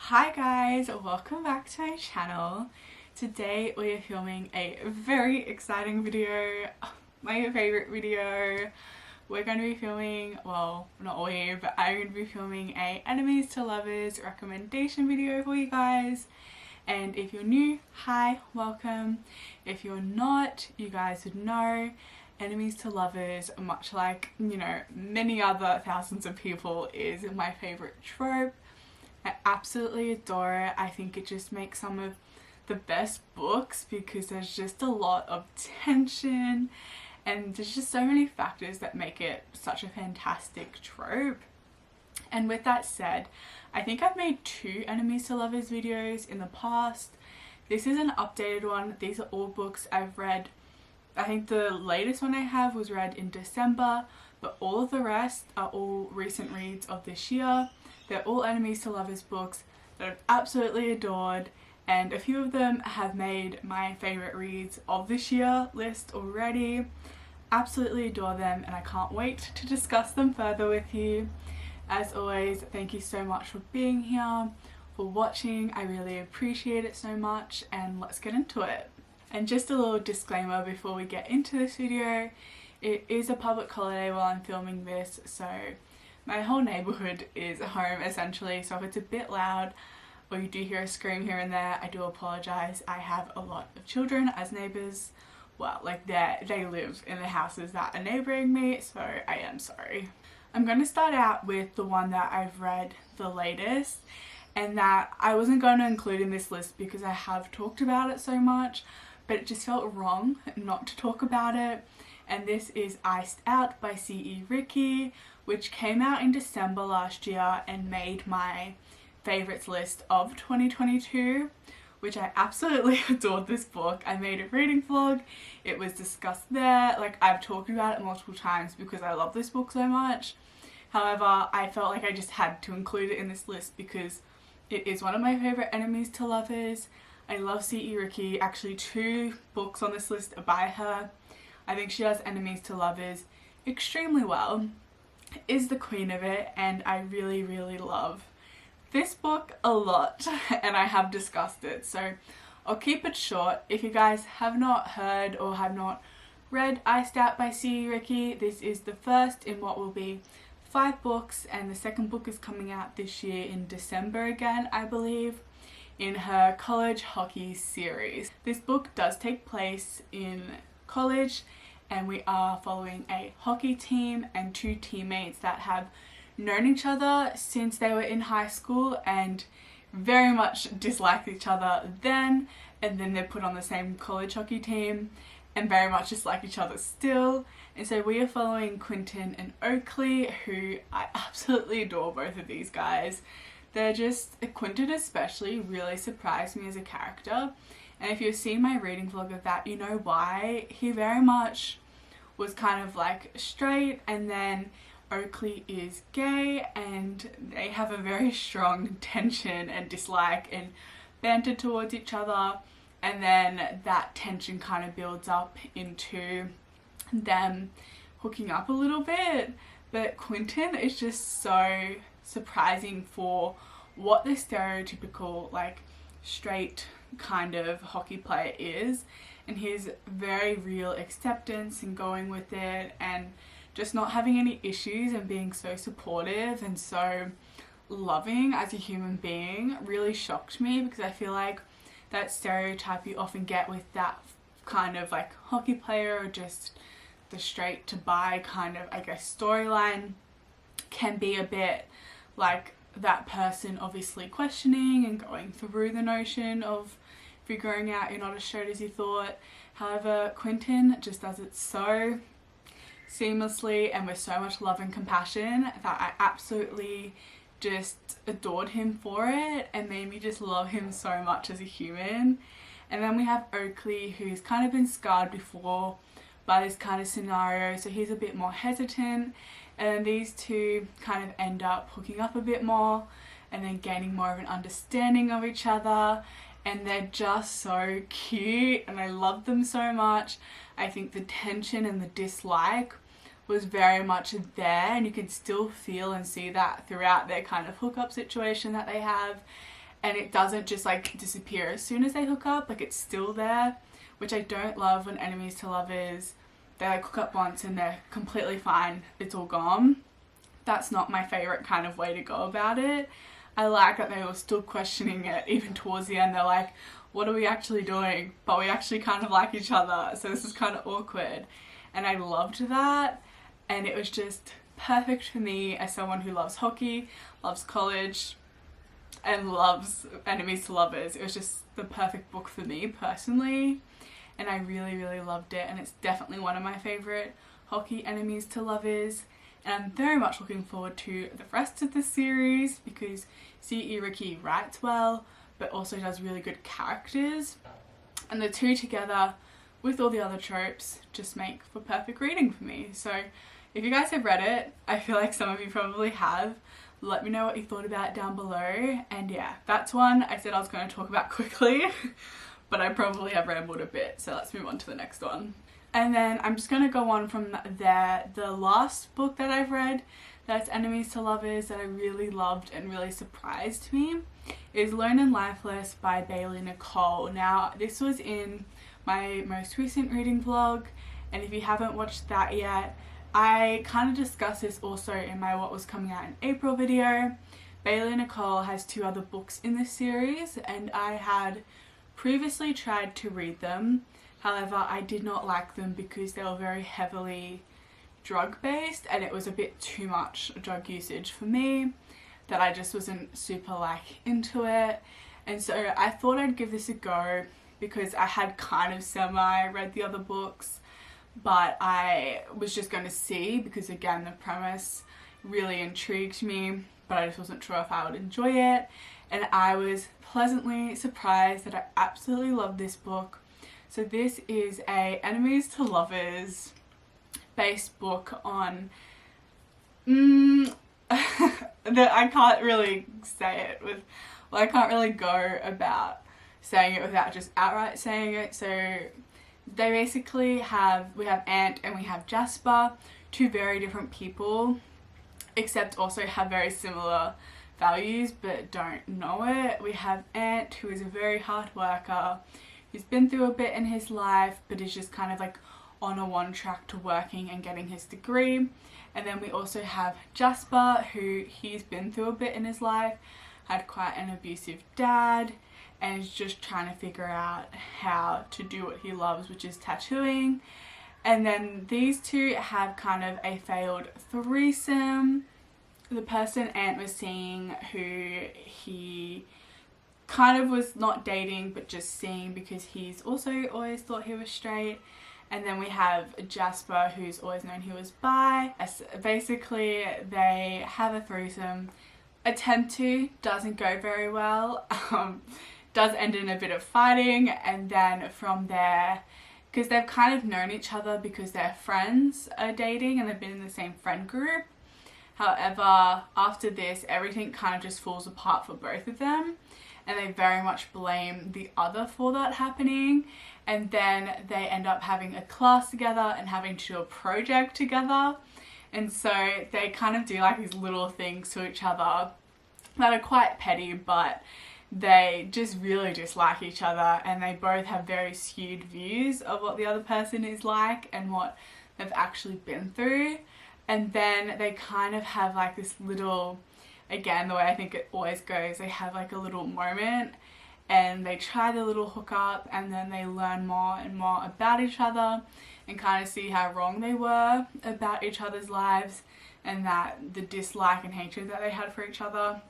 Hi guys, welcome back to my channel. Today we are filming a very exciting video, my favourite video. We're going to be filming, well not we, but I'm going to be filming a enemies to lovers recommendation video for you guys. And if you're new, hi, welcome. If you're not, you guys would know enemies to lovers, much like, you know, many other thousands of people, is my favourite trope. I absolutely adore it. I think it just makes some of the best books because there's just a lot of tension and there's just so many factors that make it such a fantastic trope. And with that said, I think I've made 2 enemies to lovers videos in the past. This is an updated one. These are all books I've read. I think the latest one I have was read in December, but all of the rest are all recent reads of this year. They're all enemies to lovers books that I've absolutely adored, and a few of them have made my favourite reads of this year list already. Absolutely adore them and I can't wait to discuss them further with you. As always, thank you so much for being here, for watching. I really appreciate it so much, and let's get into it. And just a little disclaimer before we get into this video, it is a public holiday while I'm filming this, so my whole neighbourhood is home essentially, so if it's a bit loud or you do hear a scream here and there, I do apologise. I have a lot of children as neighbours. Well, like they live in the houses that are neighbouring me, so I am sorry. I'm going to start out with the one that I've read the latest, and that I wasn't going to include in this list because I have talked about it so much, but it just felt wrong not to talk about it. And this is Out by C.E Ricci, which came out in December last year and made my favourites list of 2022, which I absolutely adored this book. I made a reading vlog, it was discussed there, like I've talked about it multiple times because I love this book so much. However, I felt like I just had to include it in this list because it is one of my favourite enemies to lovers. I love C.E Ricci. Actually, 2 books on this list are by her. I think she does enemies to lovers extremely well, is the queen of it, and I really love this book a lot and I have discussed it, so I'll keep it short. If you guys have not heard or have not read Out by C.E Ricci, this is the first in what will be 5 books, and the second book is coming out this year in December again, I believe, in her college hockey series. This book does take place in college, and we are following a hockey team and 2 teammates that have known each other since they were in high school and very much disliked each other then, and then they're put on the same college hockey team and very much dislike each other still. And so we are following Quentin and Oakley, who I absolutely adore both of these guys. They're just, Quentin especially really surprised me as a character. And if you've seen my reading vlog of that, you know why. He very much was kind of like straight, and then Oakley is gay, and they have a very strong tension and dislike and banter towards each other, and then that tension kind of builds up into them hooking up a little bit. But Quentin is just so surprising for what the stereotypical like straight kind of hockey player is, and his very real acceptance and going with it and just not having any issues and being so supportive and so loving as a human being really shocked me, because I feel like that stereotype you often get with that kind of like hockey player, or just the straight to bi kind of, I guess, storyline, can be a bit like that person obviously questioning and going through the notion of figuring out you're not as straight as you thought. However, Quentin just does it so seamlessly and with so much love and compassion that I absolutely just adored him for it, and made me just love him so much as a human. And then we have Oakley, who's kind of been scarred before by this kind of scenario, so he's a bit more hesitant, and these 2 kind of end up hooking up a bit more and then gaining more of an understanding of each other, and they're just so cute and I love them so much. I think the tension and the dislike was very much there, and you can still feel and see that throughout their kind of hookup situation that they have. and it doesn't just like disappear as soon as they hook up, like it's still there, which I don't love when enemies to lovers, they like hook up once and they're completely fine, it's all gone. That's not my favourite kind of way to go about it. I like that they were still questioning it even towards the end. They're like, what are we actually doing? But we actually kind of like each other, so this is kind of awkward. And I loved that, and it was just perfect for me as someone who loves hockey, loves college, and loves enemies to lovers. It was just the perfect book for me personally, and I really, really loved it, and it's definitely one of my favourite hockey enemies to lovers. And I'm very much looking forward to the rest of the series because C.E Ricci writes well, but also does really good characters. And the two together, with all the other tropes, just make for perfect reading for me. So if you guys have read it, I feel like some of you probably have, let me know what you thought about it down below. And yeah, that's one I said I was going to talk about quickly, but I probably have rambled a bit. So let's move on to the next one. And then I'm just going to go on from there. The last book that I've read that's enemies to lovers that I really loved and really surprised me is Lone and Lifeless by Nicole. Now, this was in my most recent reading vlog, and if you haven't watched that yet, I kind of discussed this also in my what was coming out in April video. Nicole has 2 other books in this series, and I had previously tried to read them. However, I did not like them because they were very heavily drug based, and it was a bit too much drug usage for me that I just wasn't super like into it. And so I thought I'd give this a go because I had kind of semi read the other books, but I was just going to see because again the premise really intrigued me, but I just wasn't sure if I would enjoy it. And I was pleasantly surprised that I absolutely loved this book. So this is a enemies to lovers based book on that I can't really say it with, well, I can't really go about saying it without just outright saying it. So they basically we have Ant and we have Jasper, 2 very different people, except also have very similar values but don't know it. We have Ant, who is a very hard worker, who's been through a bit in his life but is just kind of like on a one track to working and getting his degree. And then we also have Jasper, who he's been through a bit in his life, had quite an abusive dad, and is just trying to figure out how to do what he loves, which is tattooing. And then these 2 have kind of a failed threesome. The person Ant was seeing, who he kind of was not dating but just seeing because he's also always thought he was straight. And then we have Jasper, who's always known he was bi. Basically they have a threesome, attempt to, doesn't go very well, does end in a bit of fighting, and then from there, because they've kind of known each other because their friends are dating and they've been in the same friend group. However, after this everything kind of just falls apart for both of them, and they very much blame the other for that happening. And then they end up having a class together and having to do a project together. And so they kind of do like these little things to each other that are quite petty, but they just really dislike each other, and they both have very skewed views of what the other person is like and what they've actually been through. And then they kind of have like this little, again, the way I think it always goes, they have like a little moment and they try the little hookup, and then they learn more and more about each other and kind of see how wrong they were about each other's lives, and that the dislike and hatred that they had for each other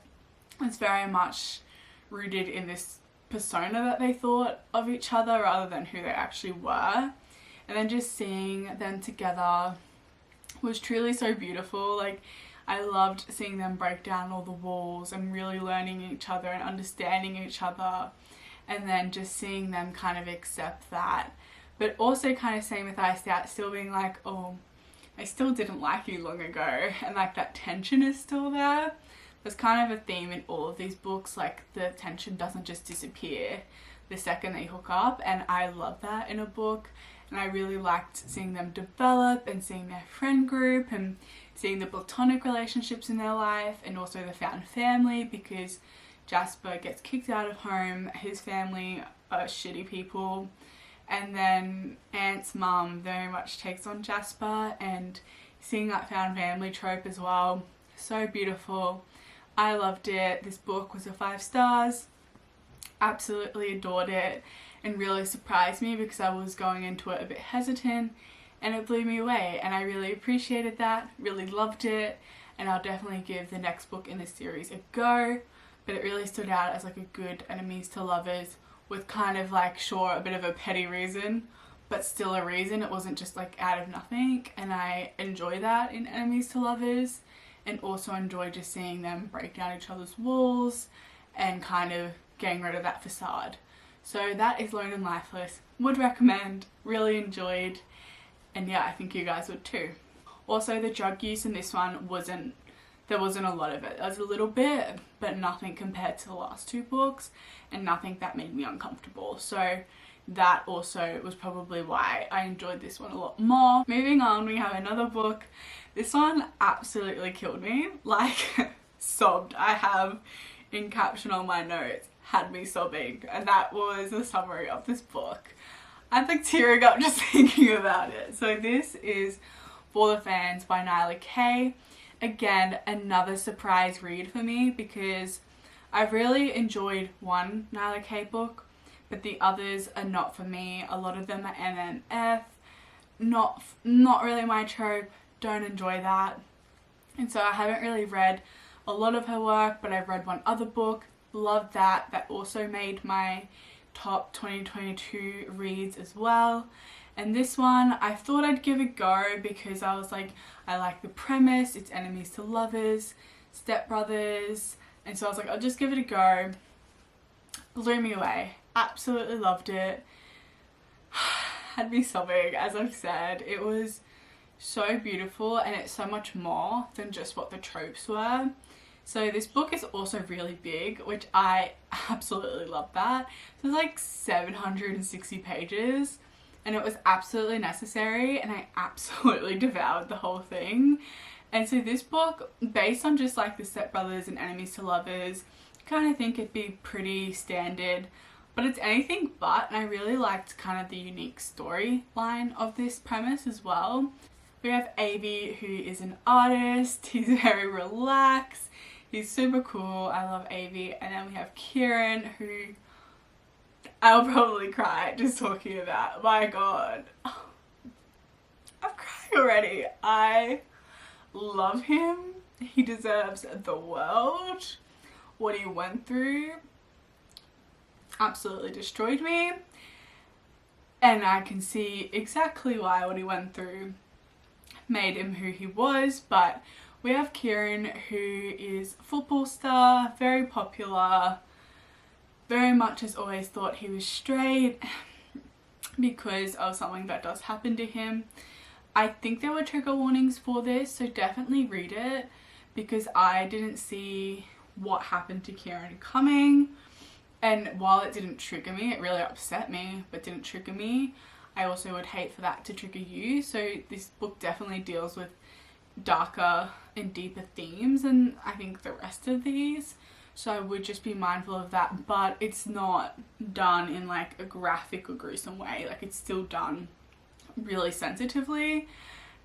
was very much rooted in this persona that they thought of each other rather than who they actually were. And then just seeing them together was truly so beautiful. Like, I loved seeing them break down all the walls and really learning each other and understanding each other, and then just seeing them kind of accept that, but also kind of same with Iced Out, still being like, oh, I still didn't like you long ago, and like that tension is still there. There's kind of a theme in all of these books, like the tension doesn't just disappear the second they hook up, and I love that in a book. And I really liked seeing them develop and seeing their friend group and seeing the platonic relationships in their life, and also the found family, because Jasper gets kicked out of home, his family are shitty people, and then Ant's mum very much takes on Jasper, and seeing that found family trope as well, so beautiful. I loved it. This book was a 5 stars. Absolutely adored it, and really surprised me because I was going into it a bit hesitant, and it blew me away, and I really appreciated that, really loved it, and I'll definitely give the next book in this series a go. But it really stood out as like a good enemies to lovers with kind of like, sure, a bit of a petty reason, but still a reason. It wasn't just like out of nothing, and I enjoy that in enemies to lovers, and also enjoy just seeing them break down each other's walls and kind of getting rid of that facade. So that is Lone and Lifeless. Would recommend, really enjoyed, and yeah, I think you guys would too. Also, the drug use in this one there wasn't a lot of it. There was a little bit, but nothing compared to the last 2 books, and nothing that made me uncomfortable. So that also was probably why I enjoyed this one a lot more. Moving on, we have another book. This one absolutely killed me, like sobbed. I have in caption on my notes, had me sobbing, and that was a summary of this book. I'm like tearing up just thinking about it. So this is For the Fans by Nyla K. Again, another surprise read for me because I've really enjoyed one Nyla K book, but the others are not for me. A lot of them are MMF, not really my trope, don't enjoy that. And so I haven't really read a lot of her work, but I've read one other book, loved that. That also made my top 2022 reads as well. And this one, I thought I'd give a go because I was like, I like the premise, it's enemies to lovers, stepbrothers, and so I was like, I'll just give it a go. Blew me away. Absolutely loved it. Had me sobbing, as I've said. It was so beautiful, and it's so much more than just what the tropes were. So this book is also really big, which I absolutely love that. So it's like 760 pages. And it was absolutely necessary, and I absolutely devoured the whole thing. And so this book, based on just like the stepbrothers and enemies to lovers, kind of think it'd be pretty standard, but it's anything but, and I really liked kind of the unique storyline of this premise as well. We have Avi, who is an artist. He's very relaxed, he's super cool, I love Avi. And then we have Kieran, who I'll probably cry just talking about. My god, I'm crying already. I love him. He deserves the world. What he went through absolutely destroyed me, and I can see exactly why what he went through made him who he was. But we have Kieran, who is a football star, very popular, very much has always thought he was straight because of something that does happen to him. I think there were trigger warnings for this, so definitely read it, because I didn't see what happened to Kieran coming. And while it didn't trigger me, it really upset me, but didn't trigger me, I also would hate for that to trigger you. So this book definitely deals with darker and deeper themes than I think the rest of these. So I would just be mindful of that, but it's not done in like a graphic or gruesome way. Like, it's still done really sensitively,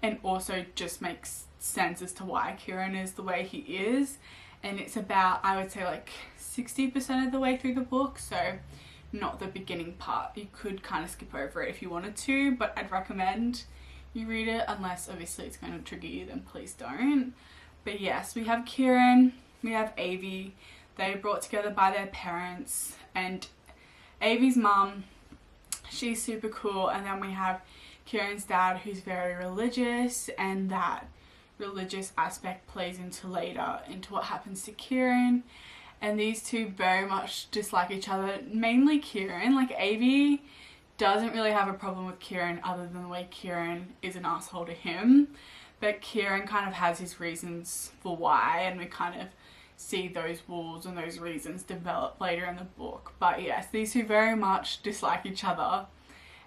and also just makes sense as to why Kieran is the way he is. And it's about, I would say, like 60% of the way through the book, so not the beginning part. You could kind of skip over it if you wanted to, but I'd recommend you read it, unless obviously it's going to trigger you, then please don't. But yes, we have Kieran, we have Avi. They were brought together by their parents, and Avi's mum, she's super cool. And then we have Kieran's dad, who's very religious, and that religious aspect plays into later into what happens to Kieran. And these two very much dislike each other, mainly Kieran. Like, Avi doesn't really have a problem with Kieran other than the way Kieran is an asshole to him, but Kieran kind of has his reasons for why, and we kind of see those walls and those reasons develop later in the book. But yes, these two very much dislike each other.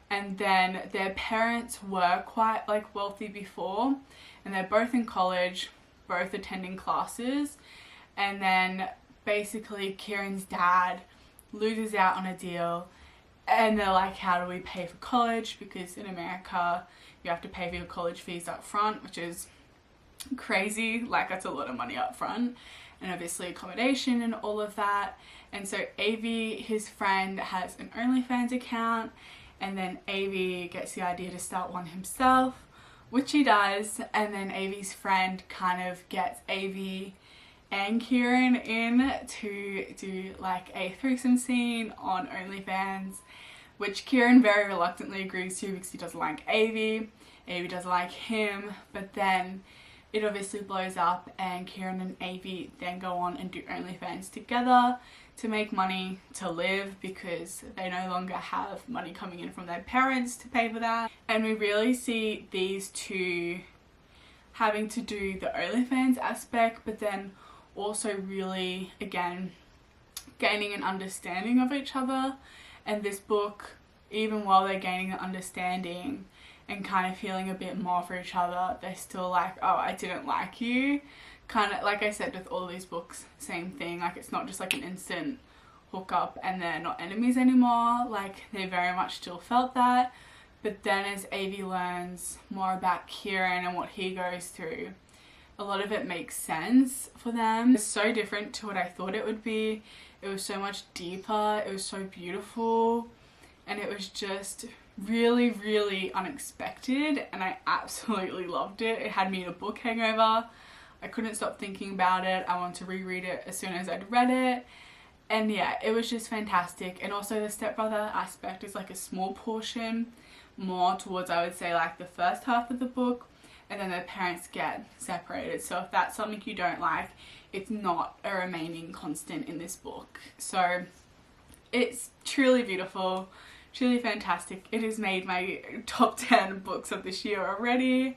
And then their parents were quite like wealthy before, and they're both in college, both attending classes, and then basically Kieran's dad loses out on a deal, and they're like, how do we pay for college, because in America you have to pay for your college fees up front, which is crazy. Like, that's a lot of money up front, and obviously accommodation and all of that. And so Avi, his friend, has an OnlyFans account, and then Avi gets the idea to start one himself, which he does. And then Avi's friend kind of gets Avi and Kieran in to do like a threesome scene on OnlyFans, which Kieran very reluctantly agrees to because he doesn't like Avi. Avi doesn't like him, but then it obviously blows up, and Kieran and Avi then go on and do OnlyFans together to make money to live, because they no longer have money coming in from their parents to pay for that. And we really see these two having to do the OnlyFans aspect, but then also really, again, gaining an understanding of each other. And this book, even while they're gaining an understanding and kind of feeling a bit more for each other, they're still like, oh, I didn't like you. Kind of like I said with all these books, same thing. Like, it's not just like an instant hookup and they're not enemies anymore. Like, they very much still felt that. But then as Avi learns more about Kieran and what he goes through, a lot of it makes sense for them. It's so different to what I thought it would be. It was so much deeper. It was so beautiful. And it was just really, really unexpected. And I absolutely loved it. It had me in a book hangover. I couldn't stop thinking about it. I wanted to reread it as soon as I'd read it. And yeah, it was just fantastic. And also the stepbrother aspect is like a small portion, more towards, I would say, like the first half of the book. And then their parents get separated. So if that's something you don't like, it's not a remaining constant in this book. So it's truly beautiful, truly fantastic. It has made my top 10 books of this year already.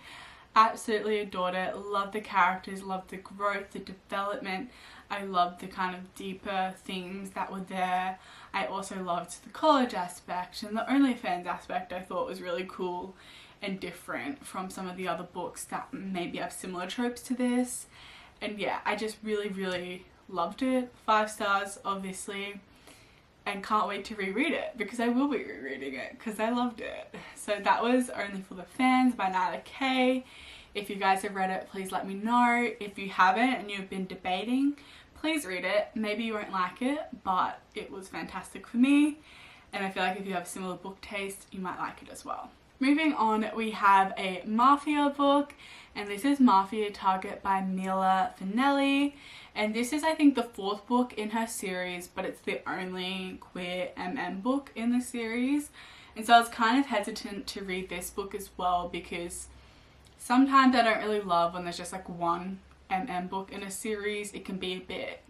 Absolutely adored it. Love the characters, love the growth, the development. I loved the kind of deeper themes that were there. I also loved the college aspect, and the OnlyFans aspect I thought was really cool and different from some of the other books that maybe have similar tropes to this. And yeah, I just really, really loved it. 5 stars, obviously. And can't wait to reread it, because I will be rereading it because I loved it. So that was Only for the Fans by Nyla K. If you guys have read it, please let me know. If you haven't and you've been debating, please read it. Maybe you won't like it, but it was fantastic for me. And I feel like if you have a similar book taste, you might like it as well. Moving on, we have a Mafia book, and this is Mafia Target by Mila Finelli. And this is, I think, the 4th book in her series, but it's the only queer MM book in the series. And so I was kind of hesitant to read this book as well, because sometimes I don't really love when there's just like one MM book in a series. It can be a bit,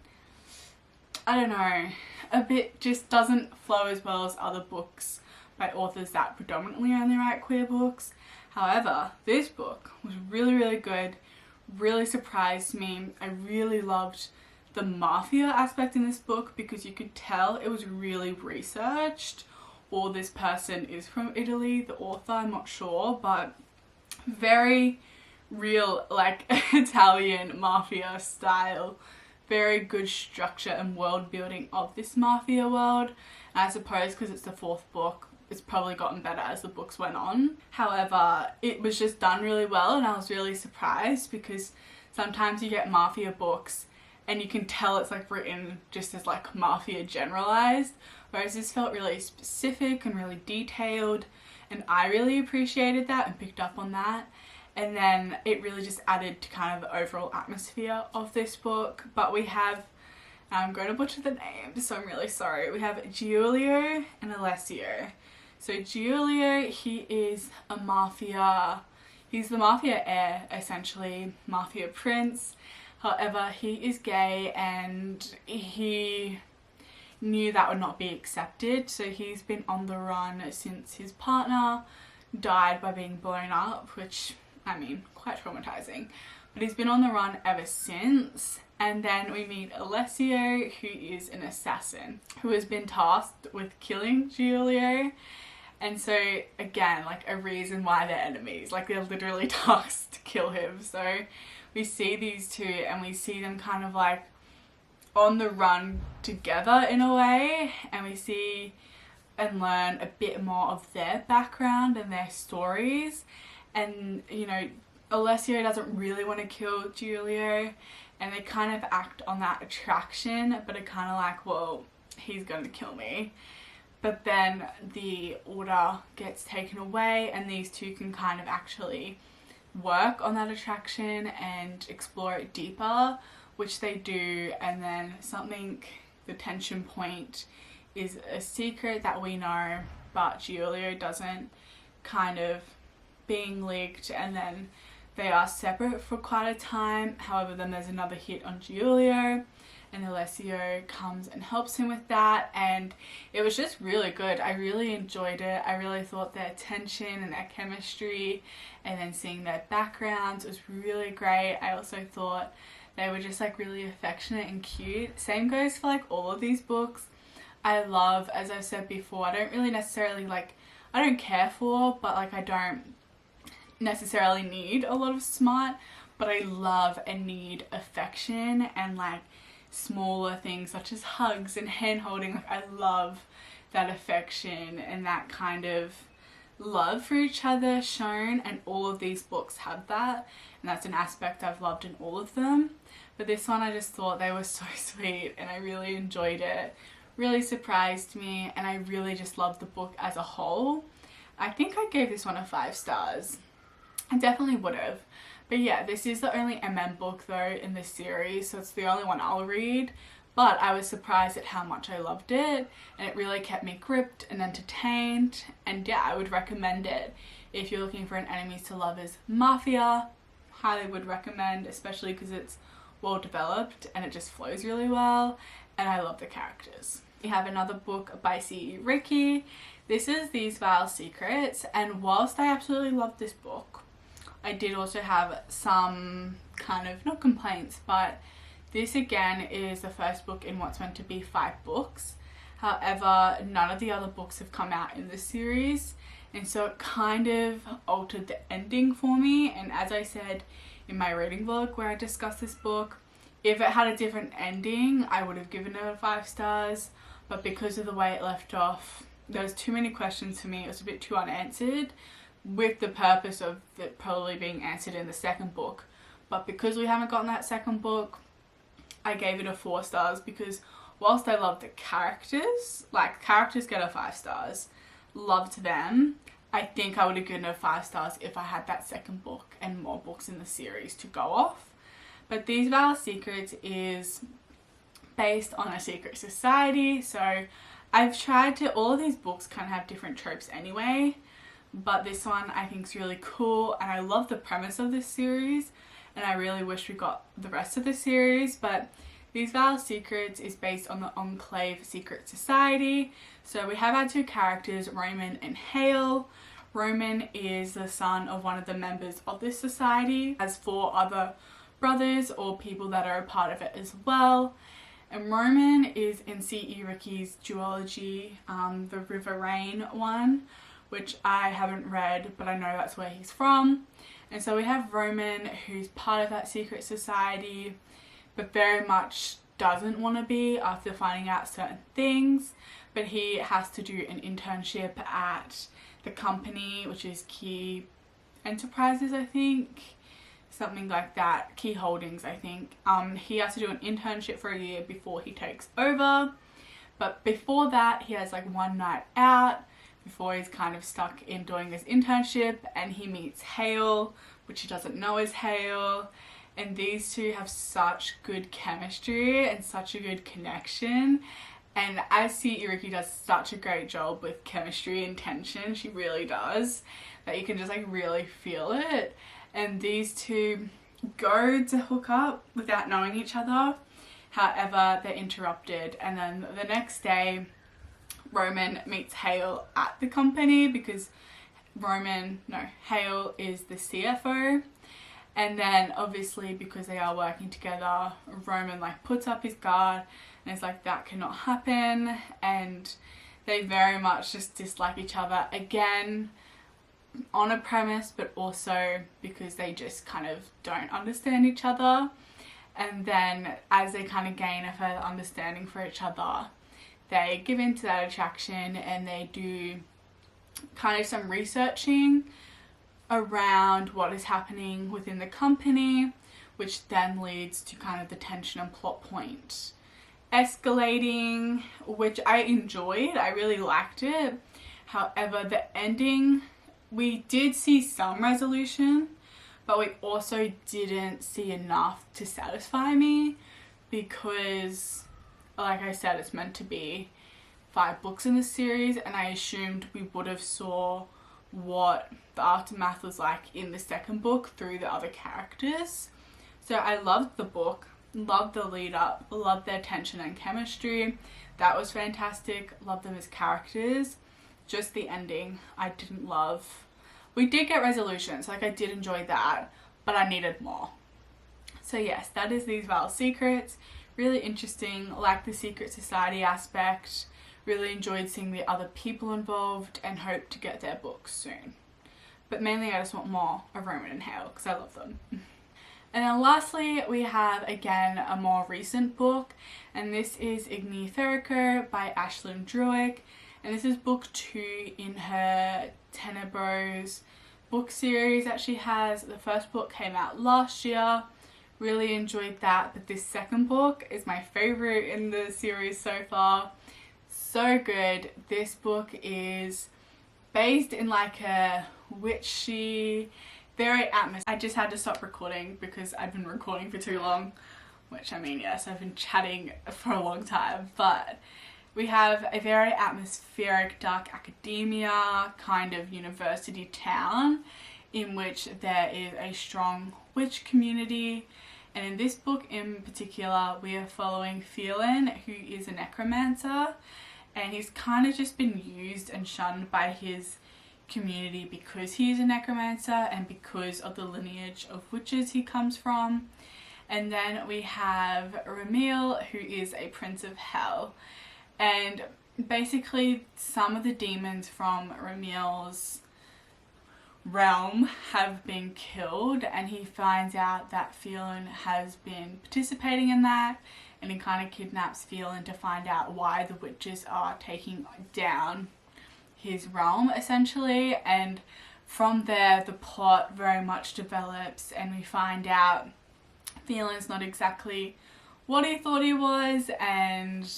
I don't know, a bit just doesn't flow as well as other books by authors that predominantly only write queer books. However, this book was really, really good, really surprised me. I really loved the mafia aspect in this book, because you could tell it was really researched, or this person is from Italy, the author, I'm not sure, but very real, like Italian mafia style. Very good structure and world building of this mafia world. And I suppose because it's the 4th book, it's probably gotten better as the books went on. However, it was just done really well, and I was really surprised, because sometimes you get mafia books and you can tell it's like written just as like mafia generalized, whereas this felt really specific and really detailed, and I really appreciated that and picked up on that. And then it really just added to kind of the overall atmosphere of this book. But we have, I'm going to butcher the names, so I'm really sorry. We have Giulio and Alessio. So Giulio, he is a mafia, he's the mafia heir, essentially, mafia prince. However, he is gay, and he knew that would not be accepted, so he's been on the run since his partner died by being blown up, which, I mean, quite traumatizing. But he's been on the run ever since. And then we meet Alessio, who is an assassin who has been tasked with killing Giulio. And so, again, like a reason why they're enemies. Like, they're literally tasked to kill him. So we see these two and we see them kind of like on the run together in a way, and we see and learn a bit more of their background and their stories. And you know, Alessio doesn't really want to kill Giulio, and they kind of act on that attraction, but are kind of like, well, he's going to kill me. But then the order gets taken away, and these two can kind of actually work on that attraction and explore it deeper, which they do. And then the tension point is a secret that we know, but Giulio doesn't, kind of being leaked, and then they are separate for quite a time. However, then there's another hit on Giulio, and Alessio comes and helps him with that, and it was just really good. I really enjoyed it. I really thought their tension and their chemistry, and then seeing their backgrounds, was really great. I also thought they were just like really affectionate and cute. Same goes for like all of these books. I love, as I've said before, I don't really necessarily like, I don't care for, but like I don't necessarily need a lot of smart, but I love and need affection and like smaller things such as hugs and hand holding. Like I love that affection and that kind of love for each other shown, and all of these books have that, and that's an aspect I've loved in all of them. But this one, I just thought they were so sweet and I really enjoyed it. Really surprised me, and I really just loved the book as a whole. I think I gave this one a 5 stars. I definitely would have. But yeah, this is the only book though in this series, so it's the only one I'll read. But I was surprised at how much I loved it, and it really kept me gripped and entertained. And yeah, I would recommend it. If you're looking for an enemies to lovers mafia, highly would recommend, especially because it's well developed and it just flows really well, and I love the characters. We have another book by C.E Ricci. This is These Vile Secrets, and whilst I absolutely loved this book, I did also have some kind of, not complaints, but this again is the first book in what's meant to be 5 books. However, none of the other books have come out in this series, and so it kind of altered the ending for me. And as I said in my rating vlog where I discussed this book, if it had a different ending, I would have given it 5 stars, but because of the way it left off, there was too many questions for me. It was a bit too unanswered, with the purpose of it probably being answered in the second book. But because we haven't gotten that second book, I gave it a 4 stars, because whilst I love the characters, like characters get a 5 stars, loved them, I think I would have given it 5 stars if I had that second book and more books in the series to go off. But These Vile Secrets is based on a secret society, so I've tried to, all of these books kind of have different tropes anyway, but this one I think is really cool, and I love the premise of this series, and I really wish we got the rest of the series. But These Vile Secrets is based on the Enclave secret society. So we have our 2 characters, Roman and Hale. Roman is the son of one of the members of this society, has 4 other brothers or people that are a part of it as well. And Roman is in C.E Ricci's duology, the River Rain one, which I haven't read, but I know that's where he's from. And so we have Roman, who's part of that secret society, but very much doesn't want to be after finding out certain things. But he has to do an internship at the company, which is Key Enterprises, I think. Something like that. Key Holdings, I think. He has to do an internship for a year before he takes over. But before that, he has like one night out before he's kind of stuck in doing this internship, and he meets Hale, which he doesn't know is Hale. And these two have such good chemistry and such a good connection. And as C.E Ricci does such a great job with chemistry and tension, she really does, that you can just like really feel it. And these two go to hook up without knowing each other. However, they're interrupted, and then the next day Roman meets Hale at the company, because Hale is the CFO. And then obviously, because they are working together, Roman like puts up his guard and is like, that cannot happen. And they very much just dislike each other, again on a premise, but also because they just kind of don't understand each other. and then as they kind of gain a further understanding for each other, they give into that attraction and they do kind of some researching around what is happening within the company, which then leads to kind of the tension and plot point escalating, which I enjoyed. I really liked it. However, the ending, we did see some resolution, but we also didn't see enough to satisfy me, because like I said, it's meant to be 5 books in the series, and I assumed we would have saw what the aftermath was like in the second book through the other characters. So I loved the book, loved the lead up, loved their tension and chemistry. That was fantastic. Loved them as characters. Just the ending I didn't love. We did get resolutions, like I did enjoy that, but I needed more. So yes, that is These Vile Secrets. Really interesting, like the secret society aspect. Really enjoyed seeing the other people involved and hope to get their books soon. But mainly I just want more of Roman and Hale because I love them. And then lastly, we have again a more recent book, and this is Igni Ferroque by Ashlyn Drewek, and this is book 2 in her Tenebros book series that she has. The first book came out last year. Really enjoyed that, but this second book is my favorite in the series so far. So good. This book is based in like a witchy, very atmospheric. I just had to stop recording because I've been recording for too long, which I mean, yes, I've been chatting for a long time, but we have a very atmospheric dark academia kind of university town in which there is a strong witch community. And in this book in particular, we are following Phelan, who is a necromancer, and he's kind of just been used and shunned by his community because he is a necromancer and because of the lineage of witches he comes from. And then we have Ramil, who is a prince of hell, and basically some of the demons from Ramil's realm have been killed, and he finds out that Phelan has been participating in that, and he kind of kidnaps Phelan to find out why the witches are taking down his realm essentially. And from there the plot very much develops, and we find out Phelan's not exactly what he thought he was, and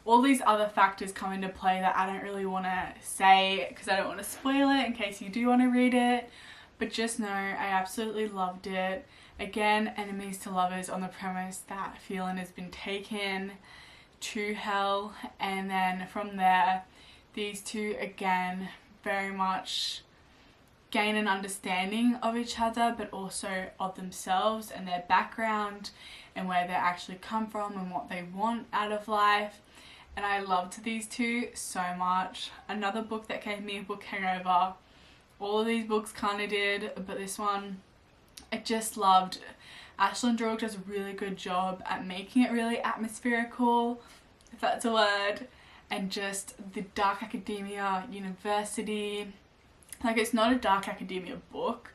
all these other factors come into play that I don't really want to say because I don't want to spoil it in case you do want to read it. But just know I absolutely loved it. Again, enemies to lovers on the premise that Phelan has been taken to hell, and then from there these two again very much gain an understanding of each other, but also of themselves and their background and where they actually come from and what they want out of life. And I loved these two so much. Another book that gave me a book hangover. All of these books kind of did, but this one I just loved. Ashlyn Drewek does a really good job at making it really atmospherical, if that's a word, and just the dark academia university. Like, it's not a dark academia book,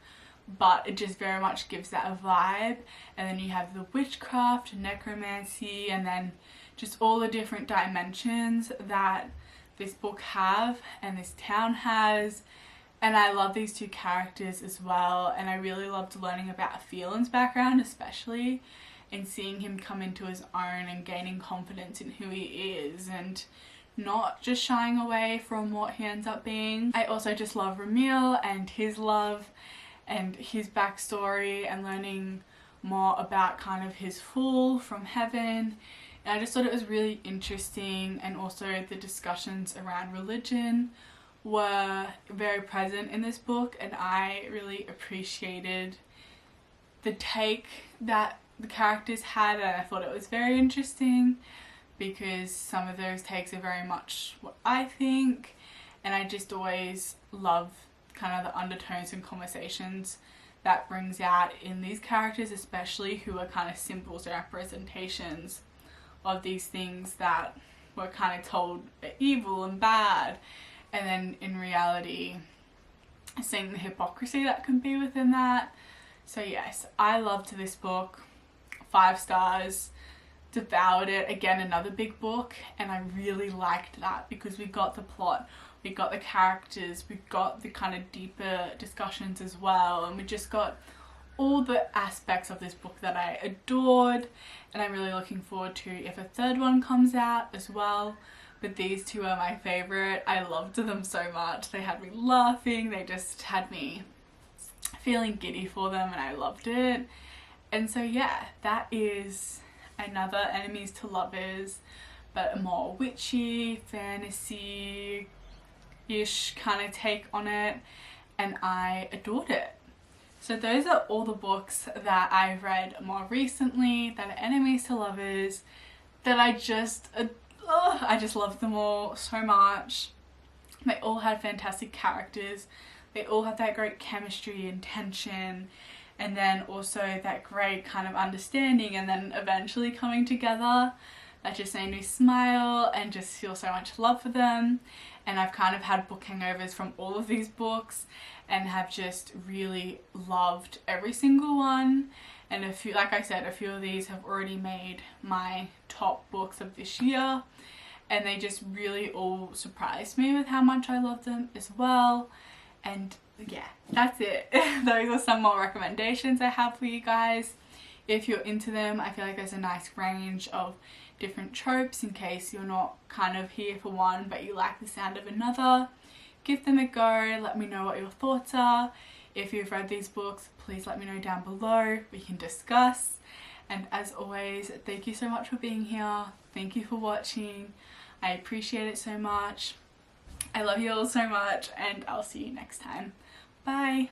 but it just very much gives that a vibe. And then you have the witchcraft, necromancy, and then just all the different dimensions that this book have and this town has. And I love these two characters as well, and I really loved learning about Phelan's background especially, and seeing him come into his own and gaining confidence in who he is and not just shying away from what he ends up being. I also just love Ramil and his love and his backstory, and learning more about kind of his fall from heaven. And I just thought it was really interesting, and also the discussions around religion were very present in this book, and I really appreciated the take that the characters had, and I thought it was very interesting because some of those takes are very much what I think, and I just always love kind of the undertones and conversations that brings out in these characters, especially who are kind of symbols and representations of these things that were kind of told are evil and bad, and then in reality seeing the hypocrisy that can be within that. So yes, I loved this book. 5 stars, devoured it. Again, another big book, and I really liked that because we got the plot, we got the characters, we got the kind of deeper discussions as well, and we just got all the aspects of this book that I adored, and I'm really looking forward to if a third one comes out as well. But these two are my favourite. I loved them so much. They had me laughing, they just had me feeling giddy for them, and I loved it. And so yeah, that is another enemies to lovers, but a more witchy, fantasy-ish kind of take on it, and I adored it. So those are all the books that I've read more recently that are enemies to lovers, that I just love them all so much. They all had fantastic characters, they all had that great chemistry and tension, and then also that great kind of understanding, and then eventually coming together that just made me smile and just feel so much love for them. And I've kind of had book hangovers from all of these books and have just really loved every single one. And a few, like I said, a few of these have already made my top books of this year, and they just really all surprised me with how much I love them as well. And yeah, that's it. Those are some more recommendations I have for you guys. If you're into them, I feel like there's a nice range of different tropes in case you're not kind of here for one but you like the sound of another. Give them a go, let me know what your thoughts are. If you've read these books, please let me know down below, we can discuss. And as always, thank you so much for being here, thank you for watching, I appreciate it so much. I love you all so much, and I'll see you next time. Bye!